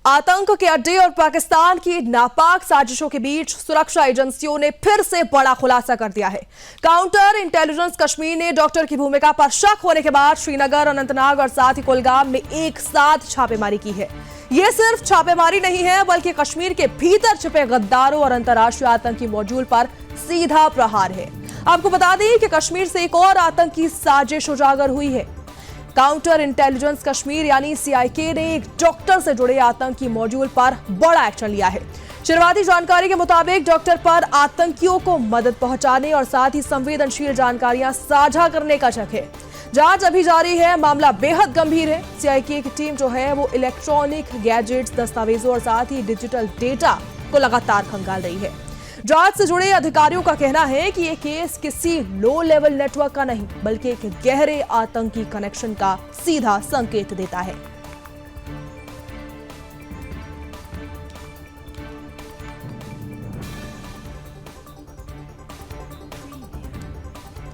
आतंक के अड्डे और पाकिस्तान की नापाक साजिशों के बीच सुरक्षा एजेंसियों ने फिर से बड़ा खुलासा कर दिया है। काउंटर इंटेलिजेंस कश्मीर ने डॉक्टर की भूमिका पर शक होने के बाद श्रीनगर, अनंतनाग और साथ ही कुलगाम में एक साथ छापेमारी की है। ये सिर्फ छापेमारी नहीं है, बल्कि कश्मीर के भीतर छिपे गद्दारों और अंतर्राष्ट्रीय आतंकी मॉड्यूल पर सीधा प्रहार है। आपको बता दें कि कश्मीर से एक और आतंकी साजिश उजागर हुई है। काउंटर इंटेलिजेंस कश्मीर यानी सीआईके ने एक डॉक्टर से जुड़े आतंकी मॉड्यूल पर बड़ा एक्शन लिया है। शुरुआती जानकारी के मुताबिक डॉक्टर पर आतंकियों को मदद पहुंचाने और साथ ही संवेदनशील जानकारियां साझा करने का शक है। जांच अभी जारी है, मामला बेहद गंभीर है। सीआईके की टीम जो है वो इलेक्ट्रॉनिक गैजेट्स, दस्तावेजों और साथ ही डिजिटल डेटा को लगातार खंगाल रही है। जांच से जुड़े अधिकारियों का कहना है कि यह केस किसी लो लेवल नेटवर्क का नहीं, बल्कि एक गहरे आतंकी कनेक्शन का सीधा संकेत देता है।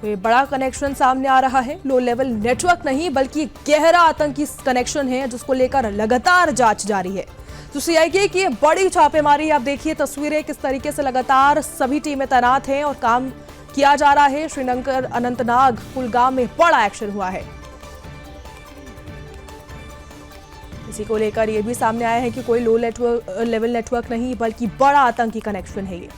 तो ये बड़ा कनेक्शन सामने आ रहा है। लो लेवल नेटवर्क नहीं, बल्कि गहरा आतंकी कनेक्शन है, जिसको लेकर लगातार जांच जारी है। तो सीआईके की बड़ी छापेमारी, आप देखिए तस्वीरें किस तरीके से लगातार सभी टीमें तैनात हैं और काम किया जा रहा है। श्रीनगर, अनंतनाग, कुलगाम में बड़ा एक्शन हुआ है। इसी को लेकर यह भी सामने आया है कि कोई लो लेवल नेटवर्क नहीं, बल्कि बड़ा आतंकी कनेक्शन है ये।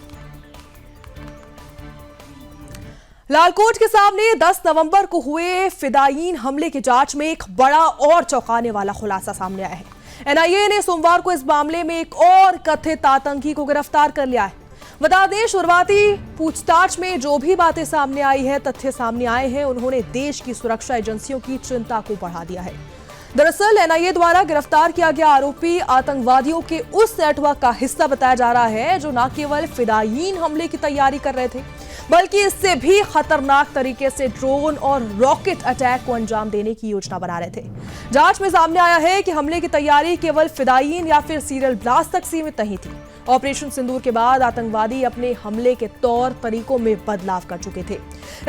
लालकोट के सामने 10 नवंबर को हुए फिदायीन हमले की जांच में एक बड़ा और चौंकाने वाला खुलासा सामने आया है। एनआईए ने सोमवार को इस मामले में एक और कथित आतंकी को गिरफ्तार कर लिया है। बता दें, शुरुआती पूछताछ में जो भी बातें सामने आई है, तथ्य सामने आए हैं, उन्होंने देश की सुरक्षा एजेंसियों की चिंता को बढ़ा दिया है। दरअसल एनआईए द्वारा गिरफ्तार किया गया आरोपी आतंकवादियों के उस नेटवर्क का हिस्सा बताया जा रहा है जो न केवल फिदायीन हमले की तैयारी कर रहे थे, बल्कि इससे भी खतरनाक तरीके से ड्रोन और रॉकेट अटैक को अंजाम देने की योजना बना रहे थे। जांच में सामने आया है कि हमले की तैयारी केवल फिदायीन या फिर सीरियल ब्लास्ट तक सीमित नहीं थी। ऑपरेशन सिंदूर के बाद आतंकवादी अपने हमले के तौर तरीकों में बदलाव कर चुके थे।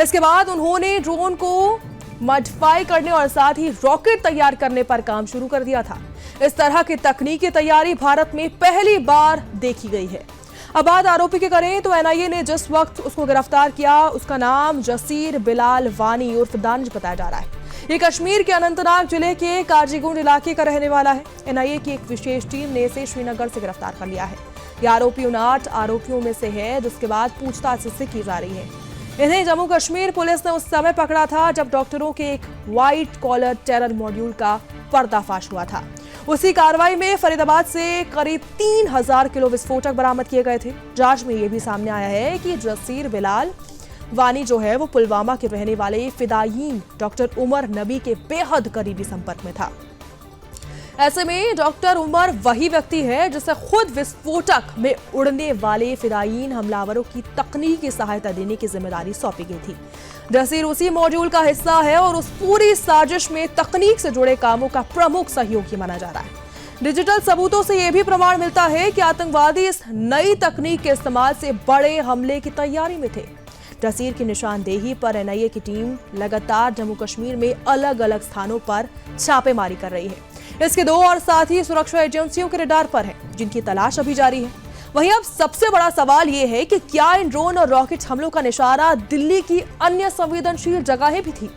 इसके बाद उन्होंने ड्रोन को मॉडिफाई करने और साथ ही रॉकेट तैयार करने पर काम शुरू कर दिया था। इस तरह की तकनीकी तैयारी भारत में पहली बार देखी गई है। अब बात आरोपी की करें तो एनआईए ने जिस वक्त उसको गिरफ्तार किया, उसका नाम जसीर बिलाल वानी उर्फ दानिश बताया जा रहा है। ये कश्मीर के अनंतनाग जिले के काजीगुंड इलाके का रहने वाला है। एनआईए की एक विशेष टीम ने इसे श्रीनगर से गिरफ्तार कर लिया है। यह आरोपी 59 आरोपियों में से है, जिसके बाद पूछताछ इससे की जा रही है। इन्हें जम्मू कश्मीर पुलिस ने उस समय पकड़ा था जब डॉक्टरों के एक व्हाइट कॉलर टेरर मॉड्यूल का पर्दाफाश हुआ था। उसी कार्रवाई में फरीदाबाद से करीब 3000 किलो विस्फोटक बरामद किए गए थे। जांच में यह भी सामने आया है कि जसीर बिलाल वानी जो है वो पुलवामा के रहने वाले फिदायीन डॉक्टर उमर नबी के बेहद करीबी संपर्क में था। ऐसे में डॉक्टर उमर वही व्यक्ति है जिसे खुद विस्फोटक में उड़ने वाले फिदायीन हमलावरों की तकनीकी सहायता देने की जिम्मेदारी सौंपी गई थी। जसीर उसी मॉड्यूल का हिस्सा है और उस पूरी साजिश में तकनीक से जुड़े कामों का प्रमुख सहयोगी माना जा रहा है। डिजिटल सबूतों से यह भी प्रमाण मिलता है कि आतंकवादी इस नई तकनीक के इस्तेमाल से बड़े हमले की तैयारी में थे। जसीर की निशानदेही पर एनआईए की टीम लगातार जम्मू कश्मीर में अलग अलग स्थानों पर छापेमारी कर रही है। इसके 2 और साथी सुरक्षा एजेंसियों के रडार पर हैं, जिनकी तलाश अभी जारी है। वहीं अब सबसे बड़ा सवाल यह है कि क्या इन ड्रोन और रॉकेट हमलों का निशाना दिल्ली की अन्य संवेदनशील जगहें भी थी।